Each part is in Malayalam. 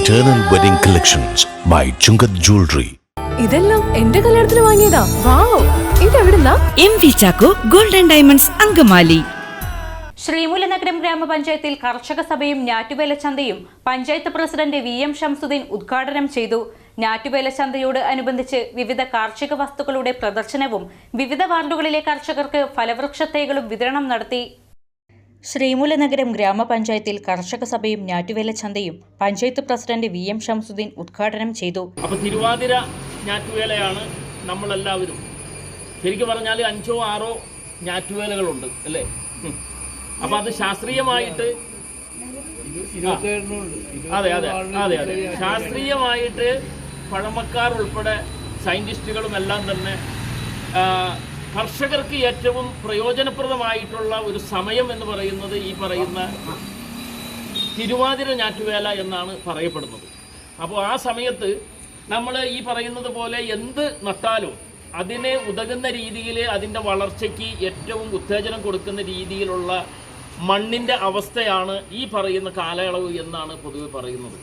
Eternal Wedding Collections by Chungat Jewelry. ഇതെല്ലാം എന്റെ കല്യാണത്തിന് വാങ്ങിയതാ. വാവ്, ഇതെവിടുന്നാ? MV Chacko golden diamonds Angamaly. Sreemoolanagaram ഗ്രാമപഞ്ചായത്തിൽ കർഷക സഭയും ഞാറ്റുവേല ചന്തയും പഞ്ചായത്ത് പ്രസിഡന്റ് VM ഷംസുദ്ദീൻ ഉദ്ഘാടനം ചെയ്തു. ഞാറ്റുവേല ചന്തയോട് അനുബന്ധിച്ച് വിവിധ കാർഷിക വസ്തുക്കളുടെ പ്രദർശനവും വിവിധ വാർഡുകളിലെ കർഷകർക്ക് ഫലവൃക്ഷ തൈകളും വിതരണം നടത്തി. ശ്രീമൂലനഗരം ഗ്രാമപഞ്ചായത്തിൽ കർഷക സഭയും ഞാറ്റുവേല ചന്തയും പഞ്ചായത്ത് പ്രസിഡന്റ് VM ഷംസുദ്ദീൻ ഉദ്ഘാടനം ചെയ്തു. അപ്പോൾ തിരുവാതിര ഞാറ്റുവേലയാണ് നമ്മളെല്ലാവരും. ശരിക്കും പറഞ്ഞാൽ 5ഓ 6ഓ ഞാറ്റുവേലകളുണ്ട് അല്ലേ? അപ്പോൾ അത് ശാസ്ത്രീയമായിട്ട് അതെ അതെ അതെ അതെ ശാസ്ത്രീയമായിട്ട് പഴമക്കാർ ഉൾപ്പെടെ സയൻറ്റിസ്റ്റുകളും എല്ലാം തന്നെ കർഷകർക്ക് ഏറ്റവും പ്രയോജനപ്രദമായിട്ടുള്ള ഒരു സമയം എന്ന് പറയുന്നത് ഈ പറയുന്ന തിരുവാതിര ഞാറ്റുവേല എന്നാണ് പറയപ്പെടുന്നത്. അപ്പോൾ ആ സമയത്ത് നമ്മൾ ഈ പറയുന്നത് പോലെ എന്ത് നട്ടാലും അതിനെ ഉതകുന്ന രീതിയിൽ അതിൻ്റെ വളർച്ചയ്ക്ക് ഏറ്റവും ഉത്തേജനം കൊടുക്കുന്ന രീതിയിലുള്ള മണ്ണിൻ്റെ അവസ്ഥയാണ് ഈ പറയുന്ന കാലയളവ് എന്നാണ് പൊതുവെ പറയുന്നത്.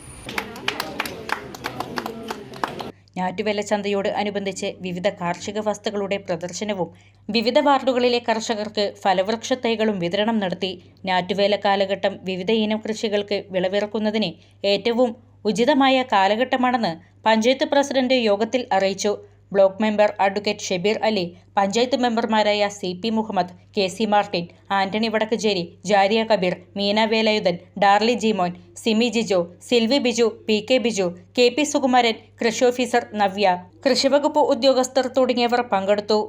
ഞാറ്റുവേല ചന്തയോട് അനുബന്ധിച്ച് വിവിധ കാർഷിക വസ്തുക്കളുടെ പ്രദർശനവും വിവിധ വാർഡുകളിലെ കർഷകർക്ക് ഫലവൃക്ഷ തൈകളും വിതരണം നടത്തി. ഞാറ്റുവേല കാലഘട്ടം വിവിധ ഇനം കൃഷികൾക്ക് വിളവിറക്കുന്നതിന് ഏറ്റവും ഉചിതമായ കാലഘട്ടമാണെന്ന് പഞ്ചായത്ത് പ്രസിഡന്റ് യോഗത്തിൽ അറിയിച്ചു. Block member advocate Shebeer Ali, panchayat മെമ്പർമാരായ CP Muhammad, KC Martin, Antony Vadakkuchery, Jariya Kabeer, Meena Velayudhan, Darly Jimon, Simi Jijo, Silvy Biju, PK Biju, KP Sukumaran, കൃഷി ഓഫീസർ നവ്യ, കൃഷിവകുപ്പ് ഉദ്യോഗസ്ഥർ തുടങ്ങിയവർ പങ്കെടുത്തു.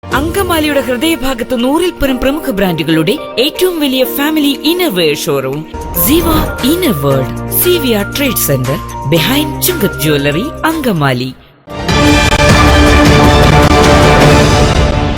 അങ്കമാലിയുടെ ഹൃദയഭാഗത്ത് 100-ൽ-പരം പ്രമുഖ ബ്രാൻഡുകളുടെ ഏറ്റവും വലിയ ഫാമിലി ഇന്നർവെയർ ഷോറൂം ജീവ inner world CVR trade centre behind Chungath jewellery Angamaly.